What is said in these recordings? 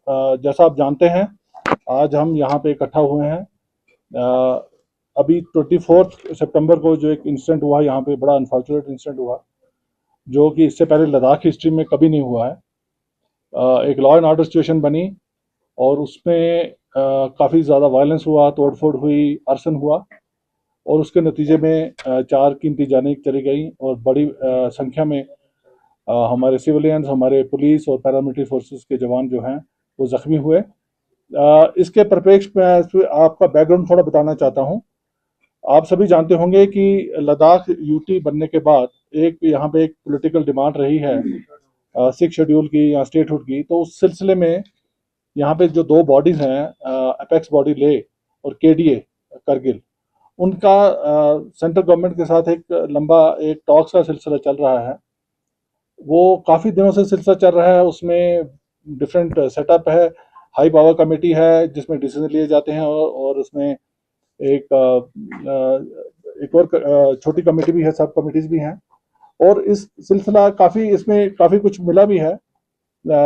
जैसा आप जानते हैं, आज हम यहाँ पे इकट्ठा हुए हैं। अभी 24 सितंबर को जो एक इंसिडेंट हुआ यहाँ पे, बड़ा अनफॉर्चुनेट इंसिडेंट हुआ, जो कि इससे पहले लद्दाख हिस्ट्री में कभी नहीं हुआ है। एक लॉ एंड ऑर्डर सिचुएशन बनी और उसमें काफ़ी ज़्यादा वायलेंस हुआ, तोड़फोड़ हुई, अरसन हुआ और उसके नतीजे में 4 कीमती जानें चली गई और बड़ी संख्या में हमारे सिविलियंस, हमारे पुलिस और पैरामिलिट्री फोर्सेस के जवान जो हैं वो ज़ख्मी हुए। इसके परिप्रेक्ष्य में आपका बैकग्राउंड थोड़ा बताना चाहता हूँ। आप सभी जानते होंगे कि लद्दाख यूटी बनने के बाद एक यहाँ पे एक पॉलिटिकल डिमांड रही है 6 शेड्यूल की या स्टेटहुड की। तो उस सिलसिले में यहाँ पे जो 2 बॉडीज हैं, अपेक्स बॉडी ले और केडीए करगिल, उनका सेंट्रल गवर्नमेंट के साथ एक लंबा एक टॉक्स का सिलसिला चल रहा है। वो काफ़ी दिनों से सिलसिला चल रहा है। उसमें डिफरेंट सेटअप है, हाई पावर कमेटी है जिसमें डिसीजन लिए जाते हैं और उसमें एक और छोटी कमेटी भी है, सब कमेटीज भी हैं। और इस सिलसिला काफ़ी, इसमें काफ़ी कुछ मिला भी है।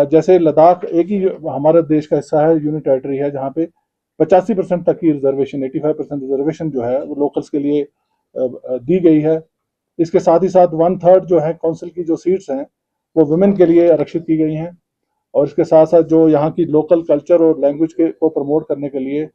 जैसे लद्दाख एक ही हमारे देश का हिस्सा है, यूनियन टेरिटरी है, जहाँ पे 85% तक की रिजर्वेशन, 85% रिजर्वेशन जो है वो लोकल्स के लिए दी गई है। इसके साथ ही साथ 1/3 जो है काउंसिल की जो सीट्स हैं वो वुमेन के लिए आरक्षित की गई हैं। और इसके साथ साथ जो यहाँ की लोकल कल्चर और लैंग्वेज के को प्रमोट करने के लिए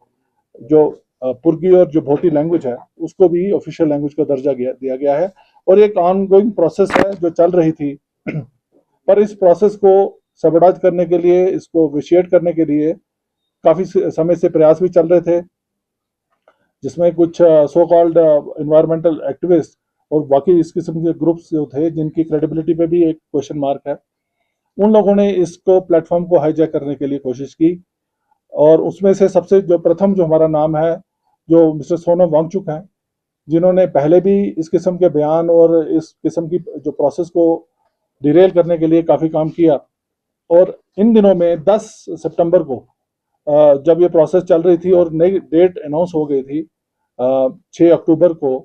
जो पुर्गी और जो भोटी लैंग्वेज है उसको भी ऑफिशियल लैंग्वेज का दर्जा दिया गया है। और एक ऑनगोइंग प्रोसेस है जो चल रही थी पर इस प्रोसेस को सबडाज करने के लिए, इसको विशिएट करने के लिए काफ़ी समय से प्रयास भी चल रहे थे, जिसमें कुछ सो कॉल्ड इन्वायरमेंटल एक्टिविस्ट और बाकी इस किस्म के ग्रुप्स जो थे जिनकी क्रेडिबिलिटी पे भी एक क्वेश्चन मार्क है, उन लोगों ने इसको प्लेटफॉर्म को हाईजैक करने के लिए कोशिश की। और उसमें से सबसे जो प्रथम जो हमारा नाम है, जो मिस्टर सोनम वांगचुक हैं, जिन्होंने पहले भी इस किस्म के बयान और इस किस्म की जो प्रोसेस को डिरेल करने के लिए काफ़ी काम किया। और इन दिनों में 10 सितंबर को जब ये प्रोसेस चल रही थी और नई डेट अनाउंस हो गई थी 6 अक्टूबर को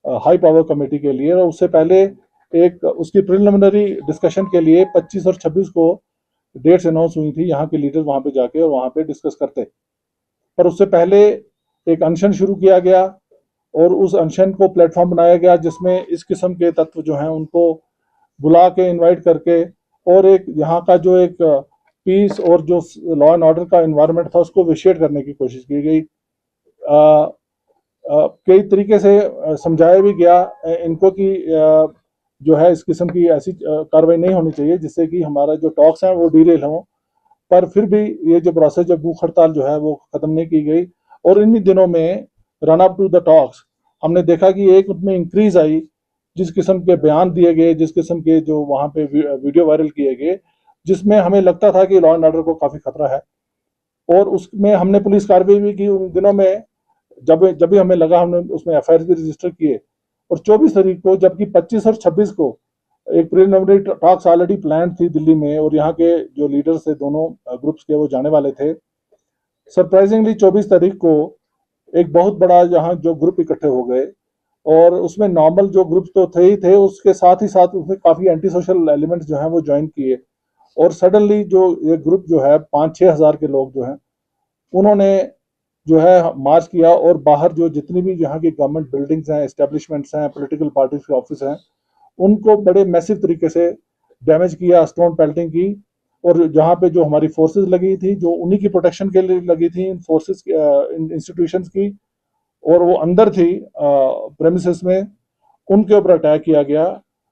हाई पावर कमेटी के लिए, और उससे पहले एक उसकी प्रिलिमिनरी डिस्कशन के लिए 25 और 26 को डेट्स अनाउंस हुई थी। यहाँ के लीडर वहाँ पे जाके और वहाँ पे डिस्कस करते, पर उससे पहले एक अनशन शुरू किया गया और उस अनशन को प्लेटफॉर्म बनाया गया जिसमें इस किस्म के तत्व जो हैं उनको बुला के इनवाइट करके और एक यहाँ का जो एक पीस और जो लॉ एंड ऑर्डर का इन्वायरमेंट था उसको विशिएट करने की कोशिश की गई। कई तरीके से समझाया भी गया इनको कि जो है इस किस्म की ऐसी कार्रवाई नहीं होनी चाहिए जिससे कि हमारा जो टॉक्स हैं वो डीरेल हों। पर फिर भी ये जो प्रोसेस, जब भूख हड़ताल जो है वो ख़त्म नहीं की गई और इन्हीं दिनों में run up to the talks हमने देखा कि एक उसमें इंक्रीज आई, जिस किस्म के बयान दिए गए, जिस किस्म के जो वहाँ पे वीडियो वायरल किए गए, जिसमें हमें लगता था कि लॉ एंड ऑर्डर को काफ़ी खतरा है। और उसमें हमने पुलिस कार्रवाई भी की उन दिनों में। जब जब भी हमें लगा हमने उसमें एफआईआर भी रजिस्टर किए। और 24 तारीख को, जबकि 25 और 26 को एक प्रिलिमिनरी टॉक्स ऑलरेडी प्लान थी दिल्ली में और यहाँ के जो लीडर्स थे दोनों ग्रुप्स के वो जाने वाले थे, सरप्राइजिंगली 24 तारीख को एक बहुत बड़ा यहाँ जो ग्रुप इकट्ठे हो गए और उसमें नॉर्मल जो ग्रुप तो थे ही थे, उसके साथ ही साथ उसमें काफ़ी एंटी सोशल एलिमेंट्स जो हैं वो ज्वाइन किए। और सडनली जो ये ग्रुप जो है 5-6 हज़ार के लोग जो हैं उन्होंने जो है मार्च किया और बाहर जो जितनी भी यहाँ की गवर्नमेंट बिल्डिंग्स हैं, एस्टेब्लिशमेंट्स हैं, पॉलिटिकल पार्टीज के ऑफिस हैं, उनको बड़े मैसिव तरीके से डैमेज किया, स्टोन पेल्टिंग की। और जहाँ पे जो हमारी फोर्सेस लगी थी, जो उन्हीं की प्रोटेक्शन के लिए लगी थी, इन फोर्सेस इंस्टीट्यूशंस की, और वो अंदर थी प्रेमिसेस में, उनके ऊपर अटैक किया गया।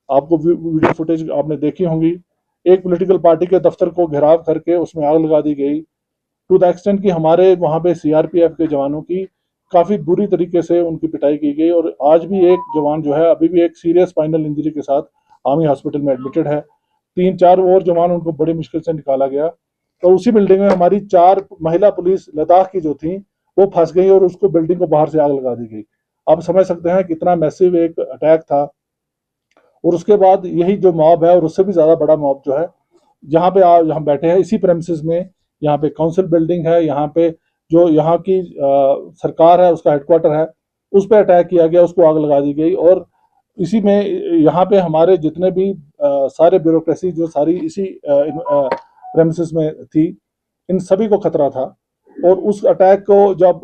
आपको वीडियो फुटेज आपने देखी होंगी। एक पॉलिटिकल पार्टी के दफ्तर को घेराव करके उसमें आग लगा दी गई, टू द एक्सटेंट कि हमारे वहाँ पे सीआरपीएफ के जवानों की काफ़ी बुरी तरीके से उनकी पिटाई की गई। और आज भी एक जवान जो है अभी भी एक सीरियस स्पाइनल इंजरी के साथ आर्मी हॉस्पिटल में एडमिटेड है। 3-4 और जवान उनको बड़ी मुश्किल से निकाला गया। तो उसी बिल्डिंग में हमारी 4 महिला पुलिस लद्दाख की जो थी वो फंस गई और उसको बिल्डिंग को बाहर से आग लगा दी गई। आप समझ सकते हैं कितना मैसिव एक अटैक था। और उसके बाद यही जो मॉब है और उससे भी ज़्यादा बड़ा मॉब जो है, जहाँ पे आज हम बैठे हैं इसी प्रेमिसेस में, यहाँ पे काउंसिल बिल्डिंग है, यहाँ पे जो यहाँ की सरकार है उसका हेडक्वार्टर है, उस पर अटैक किया गया, उसको आग लगा दी गई। और इसी में यहाँ पे हमारे जितने भी सारे ब्यूरोक्रेसी जो सारी इसी प्रेमिसेस में थी, इन सभी को खतरा था। और उस अटैक को जब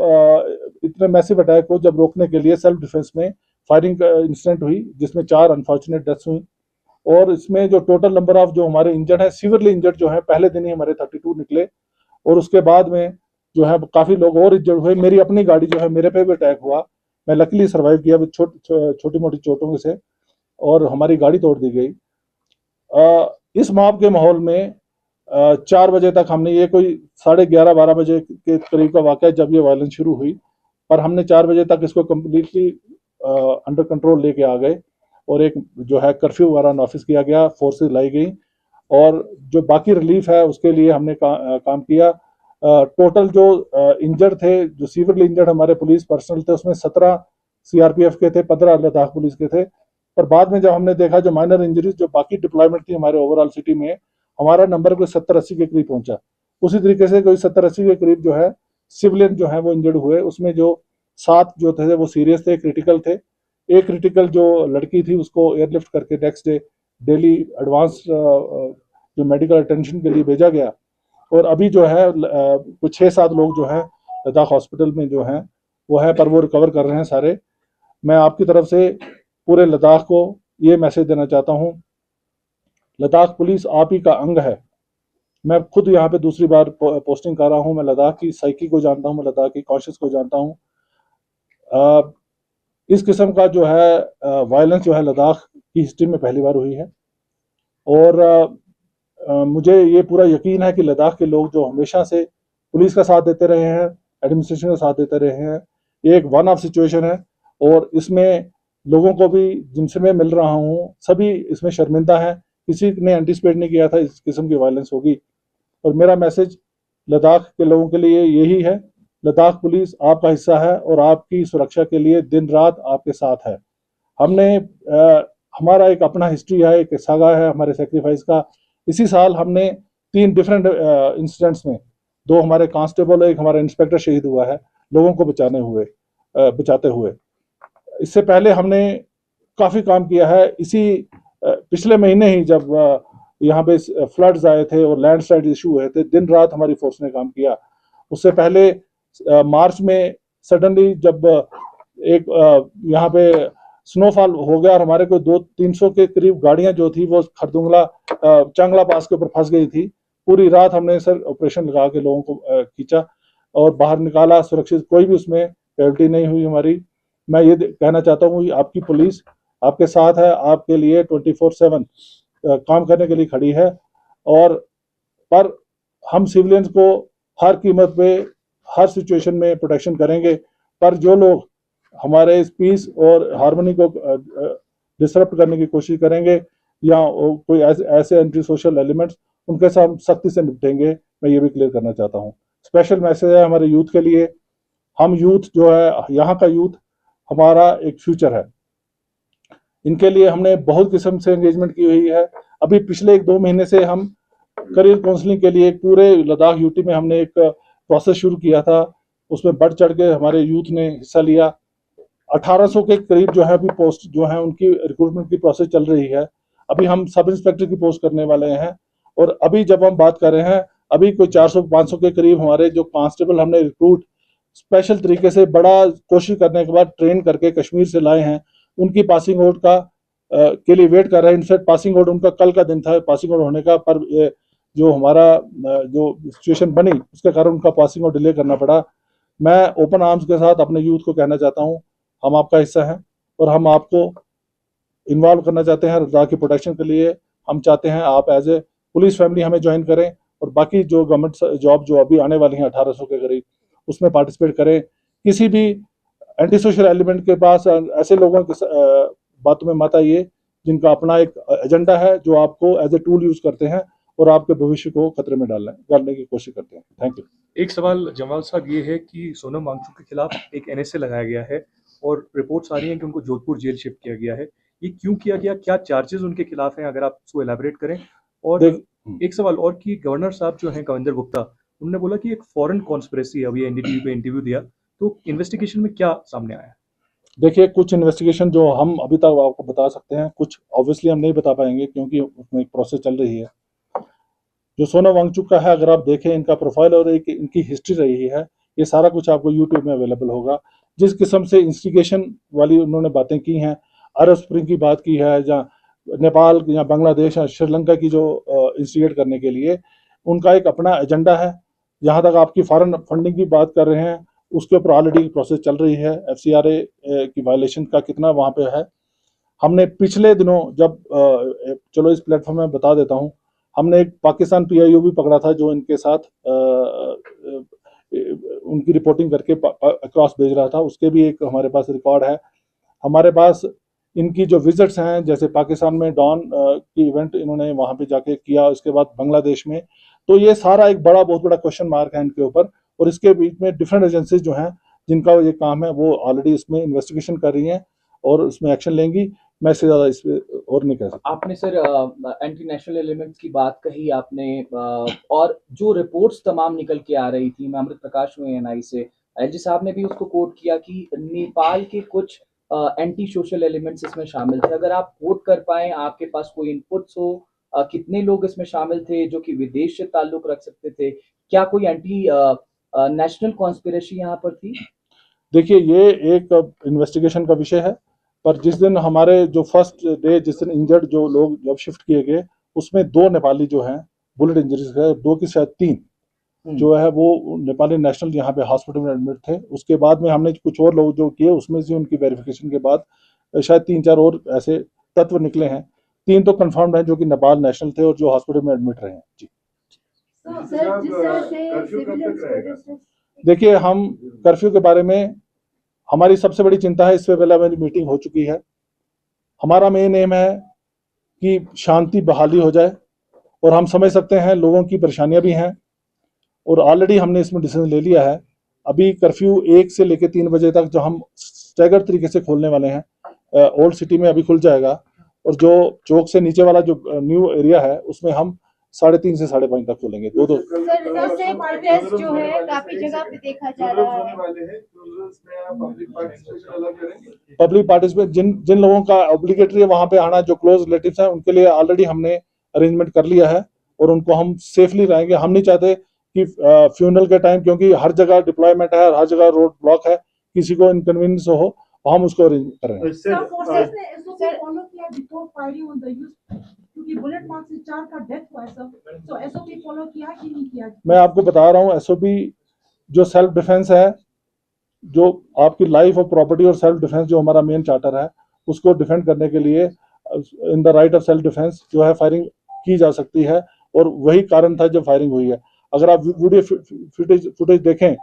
इतने मैसिव अटैक को जब रोकने के लिए सेल्फ डिफेंस में फायरिंग इंसिडेंट हुई, जिसमें 4 अनफॉर्चुनेट डेथ्स हुई। और इसमें जो टोटल नंबर ऑफ जो हमारे इंजर्ड है, सीवियरली इंजर्ड जो है, पहले दिन ही हमारे 32 निकले। और उसके बाद में जो है काफी लोग और इंजर्ड हुए। मेरी अपनी गाड़ी जो है, मेरे पे भी अटैक हुआ, मैं लकीली सर्वाइव किया विद छोटी मोटी चोटों से, और हमारी गाड़ी तोड़ दी गई। इस मॉब के माहौल में 4 बजे तक हमने, ये कोई 11:30-12 बजे के करीब का वाक़या जब ये वायलेंस शुरू हुई, पर हमने 4 बजे तक इसको कम्प्लीटली अंडर कंट्रोल लेके आ गए। और एक जो है कर्फ्यू वगैरह नाफिज किया गया, फोर्सेज लाई गई, और जो बाकी रिलीफ है उसके लिए हमने काम किया। टोटल जो इंजर्ड थे, जो सीवियरली इंजर्ड हमारे पुलिस पर्सनल थे, उसमें 17 सीआरपीएफ के थे, 15 लद्दाख पुलिस के थे। पर बाद में जब हमने देखा जो माइनर इंजरीज जो बाकी डिप्लॉयमेंट थी हमारे ओवरऑल सिटी में, हमारा नंबर कोई 70-80 के करीब पहुंचा। उसी तरीके से कोई 70-80 के करीब जो है सिविलियन जो है वो इंजर्ड हुए। उसमें जो 7 जो थे वो सीरियस थे, क्रिटिकल थे। एक क्रिटिकल जो लड़की थी उसको एयरलिफ्ट करके नेक्स्ट डे दिल्ली एडवांस जो मेडिकल अटेंशन के लिए भेजा गया। और अभी जो है कुछ 6-7 लोग जो है लद्दाख हॉस्पिटल में जो हैं वो है, पर वो रिकवर कर रहे हैं सारे। मैं आपकी तरफ से पूरे लद्दाख को ये मैसेज देना चाहता हूँ, लद्दाख पुलिस आप ही का अंग है। मैं खुद यहाँ पे दूसरी बार पोस्टिंग कर रहा हूँ। मैं लद्दाख की साइकी को जानता हूँ, मैं लद्दाख की कॉन्शियस को जानता हूँ। इस किस्म का जो है वायलेंस जो है लद्दाख की हिस्ट्री में पहली बार हुई है। और मुझे ये पूरा यकीन है कि लद्दाख के लोग जो हमेशा से पुलिस का साथ देते रहे हैं, एडमिनिस्ट्रेशन का साथ देते रहे हैं, ये एक वन ऑफ सिचुएशन है। और इसमें लोगों को भी जिनसे मैं मिल रहा हूँ सभी इसमें शर्मिंदा है। किसी ने एंटिसिपेट नहीं किया था इस किस्म की वायलेंस होगी। और मेरा मैसेज लद्दाख के लोगों के लिए यही है, लद्दाख पुलिस आपका हिस्सा है और आपकी सुरक्षा के लिए दिन रात आपके साथ है। हमने हमारा एक अपना हिस्ट्री है, एक सागा है हमारे सेक्रीफाइस का। इसी साल हमने 3 डिफरेंट इंसिडेंट्स में 2 हमारे कांस्टेबल, एक हमारा इंस्पेक्टर शहीद हुआ है लोगों को बचाते हुए। इससे पहले हमने काफी काम किया है। इसी पिछले महीने ही जब यहाँ पे फ्लड्स आए थे और लैंडस्लाइड इशू हुए थे, दिन रात हमारी फोर्स ने काम किया। उससे पहले मार्च में सडनली जब एक यहाँ पे स्नोफॉल हो गया और हमारे को 200-300 के करीब गाड़ियां जो थी वो खरदुंगला चांगला पास के ऊपर फंस गई थी। पूरी रात हमने सर ऑपरेशन लगा के लोगों को खींचा और बाहर निकाला सुरक्षित, कोई भी उसमें कैजुअल्टी नहीं हुई हमारी। मैं ये कहना चाहता हूँ आपकी पुलिस आपके साथ है, आपके लिए 24/7 काम करने के लिए खड़ी है। और पर हम सिविलियंस को हर कीमत पे हर सिचुएशन में प्रोटेक्शन करेंगे। पर जो लोग हमारे इस पीस और हार्मनी को डिसरप्ट करने की कोशिश करेंगे या कोई ऐसे एंटी सोशल एलिमेंट्स, उनके साथ हम सख्ती से निपटेंगे। मैं ये भी क्लियर करना चाहता हूँ। स्पेशल मैसेज है हमारे यूथ के लिए। हम यूथ जो है, यहाँ का यूथ हमारा एक फ्यूचर है। इनके लिए हमने बहुत किस्म से एंगेजमेंट की हुई है। अभी पिछले 1-2 महीने से हम करियर काउंसलिंग के लिए पूरे लद्दाख यूटी में हमने एक प्रोसेस शुरू किया था। उसमें बढ़ चढ़ के हमारे यूथ ने हिस्सा लिया। 1800 के करीब जो है अभी पोस्ट जो है उनकी रिक्रूटमेंट की प्रोसेस चल रही है। अभी हम सब इंस्पेक्टर की पोस्ट करने वाले हैं। और अभी जब हम बात कर रहे हैं, अभी कोई 400-500 के करीब हमारे जो कांस्टेबल हमने रिक्रूट स्पेशल तरीके से बड़ा कोशिश करने के बाद ट्रेन करके कश्मीर से लाए हैं। उनकी पासिंग आउट का के लिए वेट कर रहे हैं। इनफैक्ट पासिंग आउट उनका कल का दिन था पासिंग आउट होने का, पर जो हमारा जो सिचुएशन बनी उसके कारण उनका पासिंग आउट डिले करना पड़ा। मैं ओपन आर्म्स के साथ अपने यूथ को कहना चाहता हूँ, हम आपका हिस्सा हैं और हम आपको इन्वॉल्व करना चाहते हैं लद्दाख की प्रोटेक्शन के लिए। हम चाहते हैं आप एज ए पुलिस फैमिली हमें ज्वाइन करें और बाकी जो गवर्नमेंट जॉब जो अभी आने वाली हैं 1800 के करीब, उसमें पार्टिसिपेट करें। किसी भी एंटी सोशल एलिमेंट के पास ऐसे लोगों की बातों में मत आइए जिनका अपना एक एजेंडा है, जो आपको एज ए टूल यूज करते हैं और आपके भविष्य को खतरे में डालने की कोशिश करते हैं। Thank you. एक सवाल जमाल साहब ये है कि सोनम वांगचुक के खिलाफ एक एनएसए लगाया गया है और रिपोर्ट्स आ रही हैं कि उनको जोधपुर जेल शिफ्ट किया गया है। ये क्यों किया गया, क्या चार्जेस उनके खिलाफ हैं, अगर आप उसको एलैबोरेट करें। और एक सवाल और कि गवर्नर साहब जो हैं कविंदर गुप्ता, उन्होंने बोला कि एक फॉरेन कॉन्स्पिरेसी है। अभी एनडीटीवी पे इंटरव्यू दिया, तो इन्वेस्टिगेशन में क्या सामने आया? देखिए, कुछ इन्वेस्टिगेशन जो हम अभी तक आपको बता सकते हैं, कुछ ऑब्वियसली हम नहीं बता पाएंगे क्योंकि उसमें एक प्रोसेस चल रही है। जो सोनम वांगचुक का है, अगर आप देखें इनका प्रोफाइल और एक इनकी हिस्ट्री रही है, ये सारा कुछ आपको यूट्यूब में अवेलेबल होगा। जिस किस्म से इंस्टिगेशन वाली उन्होंने बातें की हैं, अरब स्प्रिंग की बात की है, या नेपाल या बांग्लादेश या श्रीलंका की जो इंस्टिगेट करने के लिए उनका एक अपना एजेंडा है। जहां तक आपकी फॉरेन फंडिंग की बात कर रहे हैं, उसके ऊपर ऑलरेडी प्रोसेस चल रही है। FCRA की वायलेशन का कितना वहां पे है। हमने पिछले दिनों जब चलो इस प्लेटफॉर्म में बता देता हूं, हमने एक पाकिस्तान PIO भी पकड़ा था जो इनके साथ उनकी रिपोर्टिंग करके अक्रॉस भेज रहा था। उसके भी एक हमारे पास रिकॉर्ड है। हमारे पास इनकी जो विजिट्स हैं, जैसे पाकिस्तान में डॉन की इवेंट इन्होंने वहां पे जाके किया, उसके बाद बांग्लादेश में, तो ये सारा एक बहुत बड़ा क्वेश्चन मार्क है इनके ऊपर। और इसके बीच में डिफरेंट एजेंसीज जो हैं जिनका ये काम है, वो ऑलरेडी इसमें इन्वेस्टिगेशन कर रही हैं और उसमें एक्शन लेंगी। मैं इससे ज्यादा इस पे और नहीं कह सकता। आपने सर एंटी नेशनल एलिमेंट्स की बात कही आपने, और जो रिपोर्ट्स तमाम निकल के आ रही थी, मैं अमृत प्रकाश हूँ ANI से, LG साहब ने भी उसको कोट किया कि नेपाल के कुछ एंटी सोशल एलिमेंट्स इसमें शामिल थे। अगर आप कोट कर पाए, आपके पास कोई इनपुट्स हो, कितने लोग इसमें शामिल थे जो कि विदेश से ताल्लुक रख सकते थे, क्या कोई एंटी नेशनल कॉन्स्पिरेसी यहाँ पर थी? देखिए, ये एक इन्वेस्टिगेशन का विषय है, पर जिस दिन हमारे जो फर्स्ट डे जिस दिन इंजर्ड जो लोग जब शिफ्ट किए गए, उसमें 2 नेपाली जो हैं बुलेट इंजरीज है, 2 की शायद 3 जो है वो नेपाली नेशनल यहाँ पे हॉस्पिटल में एडमिट थे। उसके बाद में हमने कुछ और लोग जो किए, उसमें से उनकी वेरिफिकेशन के बाद शायद 3-4 और ऐसे तत्व निकले हैं। 3 तो कंफर्म्ड हैं जो कि नेपाल नेशनल थे और जो हॉस्पिटल में एडमिट रहे हैं। जी, सर, जिस तरह से सिविलियंस देखिए, हम कर्फ्यू के बारे में हमारी सबसे बड़ी चिंता है, इससे पहले हमारी मीटिंग हो चुकी है। हमारा मेन एम है कि शांति बहाली हो जाए, और हम समझ सकते हैं लोगों की परेशानियां भी हैं, और ऑलरेडी हमने इसमें डिसीजन ले लिया है। अभी कर्फ्यू 1 से लेकर 3 बजे तक जो हम स्टैगर तरीके से खोलने वाले हैं, ओल्ड सिटी में अभी खुल जाएगा, और जो चौक से नीचे वाला जो न्यू एरिया है उसमें हम 3:30 से 5:30 तक खोलेंगे। दो सर, इससे प्रोटेस्ट जो है काफी जगह पे देखा जा रहा है। पब्लिक पार्टिसिपेट जिन जिन लोगों का ऑब्लिगेटरी है वहां पे आना, जो क्लोज रिलेटिव्स हैं, उनके लिए ऑलरेडी हमने अरेंजमेंट कर लिया है और उनको हम सेफली लाएंगे। हम नहीं चाहते कि फ्यूनरल के टाइम, क्योंकि हर जगह डिप्लॉयमेंट है, हर जगह रोड ब्लॉक है, किसी को इनकन्वीनियंस हो, हम उसको अरेंज करेंगे। फोर्सेस ने SOP फॉलो किया before firing on the youth, क्योंकि बुलेट मार्क से 4 का डेथ हुआ है सर, तो SOP फॉलो किया कि नहीं किया? मैं आपको बता रहा हूँ, SOP जो सेल्फ डिफेंस है, जो आपकी लाइफ और प्रॉपर्टी और सेल्फ डिफेंस जो हमारा मेन चार्टर है, उसको डिफेंड करने के लिए in the right of self defence जो है फायरिंग की जा सकती है, और वही कारण था जब फायरिंग हुई है। अगर आप वीडियो फुटेज देखें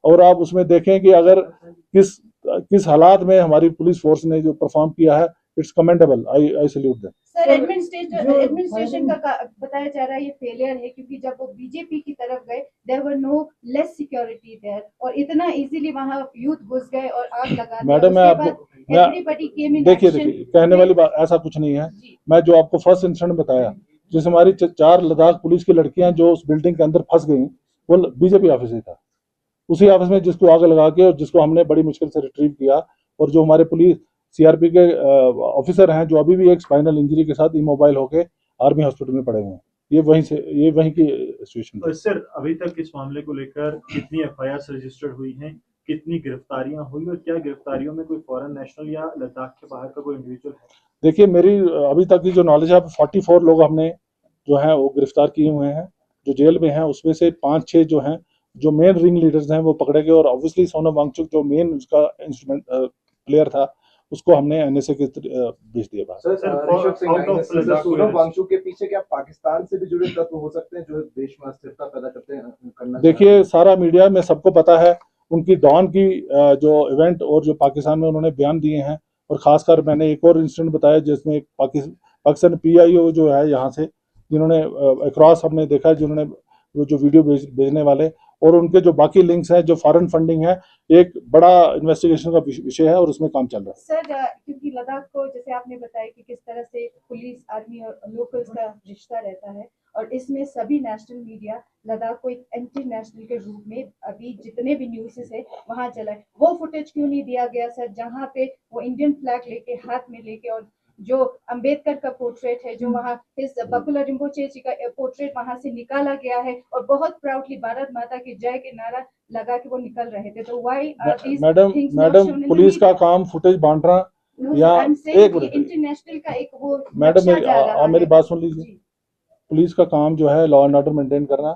और आप उसमें देखें कि अगर किस किस हालात में हमारी पुलिस फोर्स ने जो परफॉर्म किया है, it's commendable. I salute them. Sir, administration का बताया जा रहा है ये फेलियर है, क्योंकि जब वो बीजेपी की तरफ गए, there were no less security there, और इतना इजीली वहां यूथ घुस गए और आग लगा दी। मैडम, मैं आपको एवरीबॉडी केम इन देखिए एक्शन। कहने वाली बात ऐसा कुछ नहीं है। मैं जो आपको फर्स्ट इंसिडेंट बताया, जिस हमारी 4 लद्दाख पुलिस की लड़कियां जो उस बिल्डिंग के अंदर फंस गई, वो बीजेपी ऑफिस ही था। उसी ऑफिस में जिसको आग लगा के और जिसको हमने बड़ी मुश्किल से रिट्रीव किया, और जो हमारे पुलिस CRP के ऑफिसर हैं जो अभी भी एक स्पाइनल इंजरी के साथ इमोबाइल होके आर्मी हॉस्पिटल में पड़े हुए हैं, ये वहीं की सिचुएशन है। सर, अभी तक इस मामले को लेकर कितनी FIR रजिस्टर्ड हुई हैं, कितनी गिरफ्तारियां हुई, और क्या गिरफ्तारियों में कोई फॉरेन नेशनल या लद्दाख के बाहर का कोई इंडिविजुअल है? देखिए, मेरी अभी तक की जो नॉलेज है, 44 लोग हमने जो है वो गिरफ्तार किए हुए हैं जो जेल में हैं। उसमें से 5-6 जो हैं, जो मेन रिंग लीडर्स हैं, वो पकड़े गए, और ऑब्वियसली सोनम वांगचुक जो मेन उसका इंस्ट्रूमेंट प्लेयर था, उसको हमने NSA के भेज दिया बाहर। सोनम वांगचुक के पीछे क्या पाकिस्तान से भी जुड़े तत्व हो सकते हैं जो देश में अस्थिरता पैदा करते हैं? देखिए, सारा मीडिया में सबको पता है उनकी डॉन की जो इवेंट और जो पाकिस्तान में उन्होंने बयान दिए हैं, और खासकर मैंने एक और इंसिडेंट बताया जिसमें पाकिस्तान PIO जो है यहाँ से, जिन्होंने अक्रॉस हमने देखा है, जिन्होंने वो जो वीडियो भेजने वाले, और उनके जो बाकी लिंक्स हैं, जो फॉरेन फंडिंग है, एक बड़ा इन्वेस्टिगेशन का विषय है और उसमें काम चल रहा है। सर, क्योंकि लद्दाख को जैसे आपने बताया कि किस तरह से पुलिस, आर्मी और लोकल्स का रिश्ता रहता है, और इसमें सभी नेशनल मीडिया लद्दाख को एक एंटी नेशनल के रूप में अभी जितने भी न्यूज़ है वहां चला है, वो फुटेज क्यों नहीं दिया गया सर, जहां पे वो इंडियन फ्लैग लेके हाथ में लेके और जो अंबेडकर का पोर्ट्रेट है, जो वहाँ इस बकुला रिम्पोचे जी का पोर्ट्रेट वहाँ से निकाला गया है और बहुत प्राउडली भारत माता की जय के नारा लगा के वो निकल रहे थे। तो why are these madam things madam police का काम फुटेज बांटना या एक मिनट इंटरनेशनल का एक वो मैडम नक्शा मेरी जा रहा मेरी है। बात सुन लीजिए। जी। पुलिस का काम जो है लॉ एंड ऑर्डर मेंटेन करना,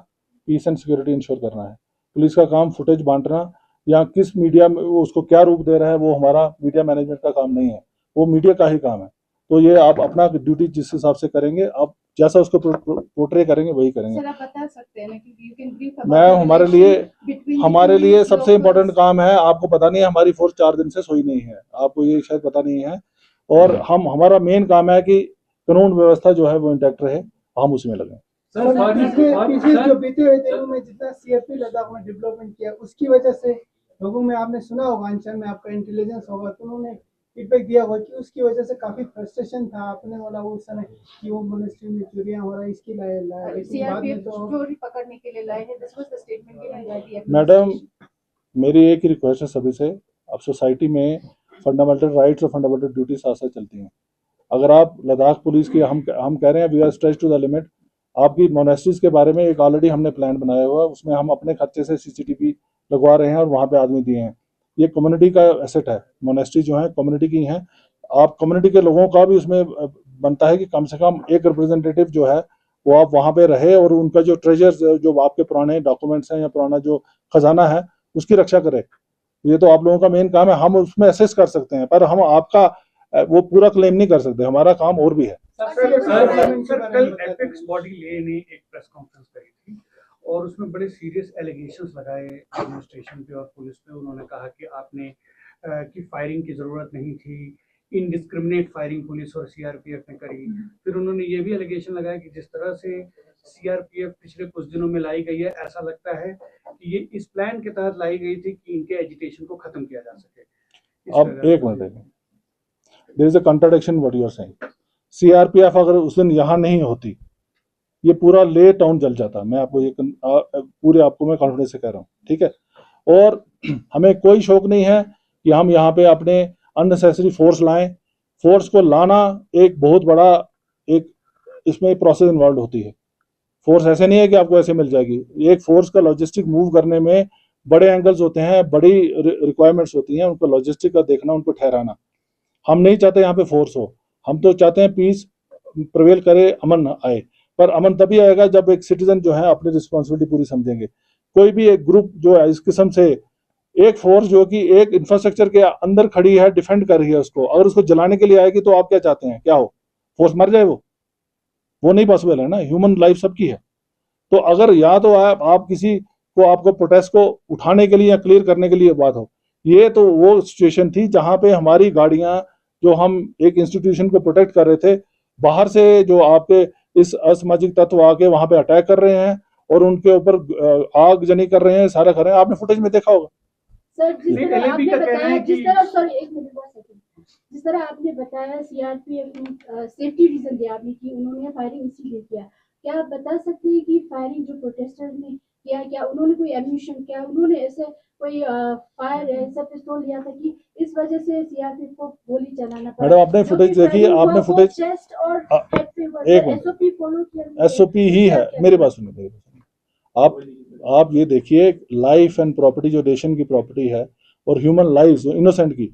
पीस एंड सिक्योरिटी इंश्योर करना है। पुलिस का काम फुटेज बांटना या किस मीडिया में वो उसको क्या रूप दे रहा है वो हमारा मीडिया मैनेजमेंट का काम नहीं है, वो मीडिया का ही काम है। तो ये आप अपना ड्यूटी जिस हिसाब से करेंगे, आप जैसा उसको पोर्ट्रे करेंगे वही करेंगे। सर आप बता सकते हैं ना कि you can brief about मैं the हमारे relation लिए between the हमारे लिए police, सबसे locals। इम्पोर्टेंट काम है, आपको पता नहीं है हमारी फोर्स 4 दिन से सोई नहीं है, आपको ये शायद पता नहीं है। और हमारा मेन काम है कि कानून व्यवस्था जो है वो इंटैक्ट रहे, हम उसमें लगे। सर पीछे जो बीते हुए दिनों में जितना सीआरपी लद्दाख में डेवलपमेंट किया उसकी वजह से लोगों में आपने सुना होगा, अंचल में आपका इंटेलिजेंस होगा तो उन्होंने फीडबैक दिया होगा कि उसकी वजह से काफी फ्रस्ट्रेशन था आपने वाला उस समय कि वो मिनिस्ट्री में चोरियां हो रहा है इसकी लाए लेकिन बाद में सीआरपीएफ तो चोरी पकड़ने के लिए लाए हैं। This was the statement given by the madam मेरी एक ही रिक्वेस्ट है सभी से, अब सोसाइटी में फंडामेंटल राइट्स और फंडामेंटल ड्यूटी साथ साथ चलती हैं। अगर आप लद्दाख पुलिस की हम कह रहे हैं we are stretch to the limit, आपकी मोनेस्ट्रीज के बारे में एक ऑलरेडी हमने प्लान बनाया हुआ है, उसमें हम अपने खर्चे से सीसीटीवी लगवा रहे हैं और वहाँ पे आदमी दिए हैं। ये कम्युनिटी का एसेट है, मोनेस्ट्री जो है कम्युनिटी की हैं। आप कम्युनिटी के लोगों का भी उसमें बनता है कि कम से कम एक रिप्रेजेंटेटिव जो है वो आप वहाँ पे रहे और उनका जो ट्रेजर्स जो आपके पुराने डॉक्यूमेंट्स हैं या पुराना जो खजाना है उसकी रक्षा करे। ये तो आप लोगों का मेन काम है, हम उसमें असेस कर सकते हैं पर हम आपका वो पूरा क्लेम नहीं कर सकते, हमारा काम और भी है। सर कल एपेक्स बॉडी ले ने एक प्रेस कॉन्फ्रेंस करी थी और उसमें बड़े सीरियस एलिगेशंस लगाए एडमिनिस्ट्रेशन पे और पुलिस पे। उन्होंने कहा कि आपने की फायरिंग की जरूरत नहीं थी, इनडिस्क्रिमिनेट फायरिंग पुलिस और सीआरपीएफ ने करी। फिर उन्होंने ये भी एलिगेशन लगाया कि जिस तरह से सीआरपीएफ पिछले कुछ दिनों में लाई गई है, ऐसा लगता है कि ये इस प्लान के तहत लाई गई थी कि इनके एजिटेशन को खत्म किया जा सके। अब एक minute, there is a contradiction what you are saying. CRPF अगर उस दिन यहाँ नहीं होती ये पूरा ले टाउन जल जाता, मैं आपको ये पूरे आपको मैं कॉन्फिडेंस से कह रहा हूँ, ठीक है। और हमें कोई शौक नहीं है कि हम यहाँ पे अपने अननेसेसरी फोर्स लाएं। फोर्स को लाना एक बहुत बड़ा एक इसमें प्रोसेस इन्वॉल्व होती है। फोर्स ऐसे नहीं है कि आपको ऐसे मिल जाएगी। एक फोर्स का लॉजिस्टिक मूव करने में बड़े एंगल्स होते हैं, बड़ी रिक्वायरमेंट्स होती हैं, उनको लॉजिस्टिक का देखना, उनको ठहराना। हम नहीं चाहते यहाँ पे फोर्स हो, हम तो चाहते हैं पीस प्रिवेल करे, अमन आए। पर अमन तभी आएगा जब एक सिटीजन जो है अपनी रिस्पॉन्सिबिलिटी पूरी समझेंगे। कोई भी एक ग्रुप जो है इस किस्म से एक फोर्स जो कि एक इंफ्रास्ट्रक्चर के अंदर खड़ी है, डिफेंड कर रही है उसको, अगर उसको जलाने के लिए आएगी तो आप क्या चाहते हैं, क्या हो, फोर्स मर जाए? वो नहीं पॉसिबल है ना, ह्यूमन लाइफ सबकी है। तो अगर या तो आप किसी को आपको प्रोटेस्ट को उठाने के लिए या क्लियर करने के लिए बात हो, ये तो वो सिचुएशन थी जहां पे हमारी गाड़ियां जो हम एक इंस्टीट्यूशन को प्रोटेक्ट कर रहे थे, बाहर से जो आपके इस असामाजिक तत्व आके वहां पे अटैक कर रहे हैं और उनके ऊपर आगजनी कर रहे हैं, सारा कर रहे हैं। आपने फुटेज में देखा होगा। सर जिस नहीं, तरह LAP आपने का कहना बताया, है जिस कि- तरह सॉरी एक मिनट बस सेकंड, जिस तरह आपने बताया सीआरपीएफ सेफ्टी रीजन दिया आपने कि उन्होंने फायरिंग इसीलिए किया, क्या आप बता सकते हैं कि फायरिंग जो प्रोटेस्टर्स ने किया, क्या उन्होंने कोई एम्यूनिशन, क्या उन्होंने ऐसे कोई फायर ऐसा पिस्तौल लिया था कि इस वजह से सीआरपीएफ को गोली चलाना पड़ा? मैडम आपने फुटेज देखी, आपने फुटेज चेस्ट और हेड पे हुआ, एक मिनट। एसओपी फॉलो किया, एसओपी ही है, मेरी बात सुनिए। आप ये देखिए, लाइफ एंड प्रॉपर्टी जो नेशन की प्रॉपर्टी है और ह्यूमन लाइफ इनोसेंट की,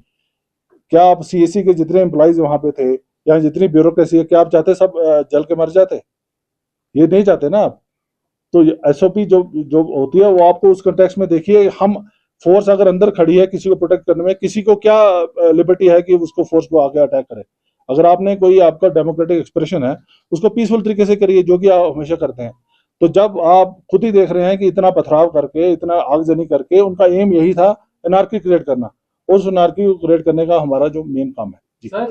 क्या आप सीएससी के जितने एम्प्लॉइज वहां पे थे या जितनी ब्यूरोक्रेसी है, क्या आप चाहते सब जल के मर जाते? ये नहीं चाहते ना आप। तो एसओपी जो जो होती है वो आपको उस कंटेक्स्ट में देखिए। हम फोर्स अगर अंदर खड़ी है किसी को प्रोटेक्ट करने में, किसी को क्या लिबर्टी है कि उसको फोर्स को आके अटैक करे? अगर आपने कोई आपका डेमोक्रेटिक एक्सप्रेशन है उसको पीसफुल तरीके से करिए, जो कि आप हमेशा करते हैं। तो जब आप खुद ही देख रहे हैं कि इतना पथराव करके, इतना आगजनी करके, उनका एम यही था एनार्की क्रिएट करना, और उस एनार्की को क्रिएट करने का हमारा जो मेन काम है। जी सर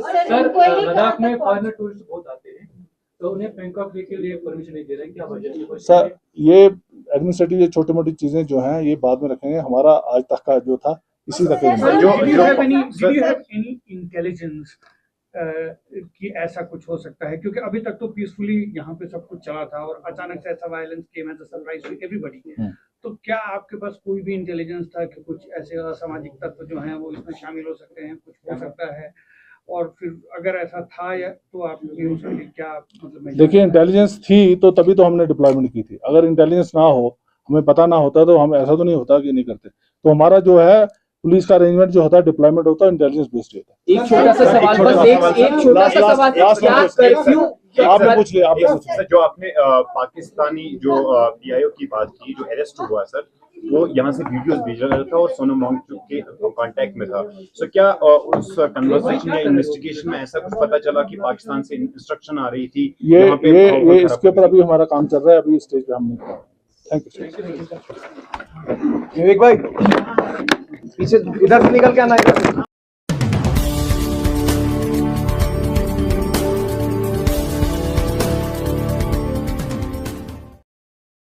लद्दाख में फॉरेनर टूरिस्ट बहुत आते हैं तो उन्हें बैंकॉक के लिए परमिशन नहीं दे रहे, क्या वजह है? सर ये एडमिनिस्ट्रेटिव ये छोटी मोटी चीजें जो हैं ये बाद में रखेंगे, हमारा आज तक का जो था इसी तक सर, है। Did you have any intelligence कि ऐसा कुछ हो सकता है? क्योंकि अभी तक तो पीसफुली यहाँ पे सब कुछ चला था और अचानक से ऐसा violence came as a surprise to everybody. तो क्या आपके पास कोई भी इंटेलिजेंस था कि कुछ ऐसे असामाजिक तत्व जो हैं वो इसमें शामिल हो सकते हैं, कुछ हो सकता है? और फिर अगर ऐसा था या तो आपने उसके लिए क्या मतलब देखिए, इंटेलिजेंस थी तो तभी तो हमने डिप्लॉयमेंट की थी। अगर इंटेलिजेंस ना हो, हमें पता ना होता, तो हम ऐसा तो नहीं होता कि नहीं करते। तो हमारा जो है पुलिस का अरेंजमेंट जो होता है, डिप्लॉयमेंट होता है, इंटेलिजेंस बेस्ड होता है। एक छोटा सा सवाल, बस एक छोटा सा सवाल, क्या कर्फ्यू आपने पूछ लिया, आपने पूछ लिया। सर, जो आपने पाकिस्तानी जो पीआईओ की बात की, जो अरेस्ट हुआ सर, वो यहाँ से वीडियोस भेजा गया था और सोनम वांगचुक के कांटेक्ट में था। सो क्या उस कन्वर्सेशन या इन्वेस्टिगेशन में ऐसा कुछ पता चला कि पाकिस्तान से इंस्ट्रक्शन आ रही थी? ये इसके ऊपर अभी हमारा काम चल रहा है, अभी स्टेज पे हम नहीं कर रहे। Thank you. विवेक भाई, पीछे इधर से निकल के आना है।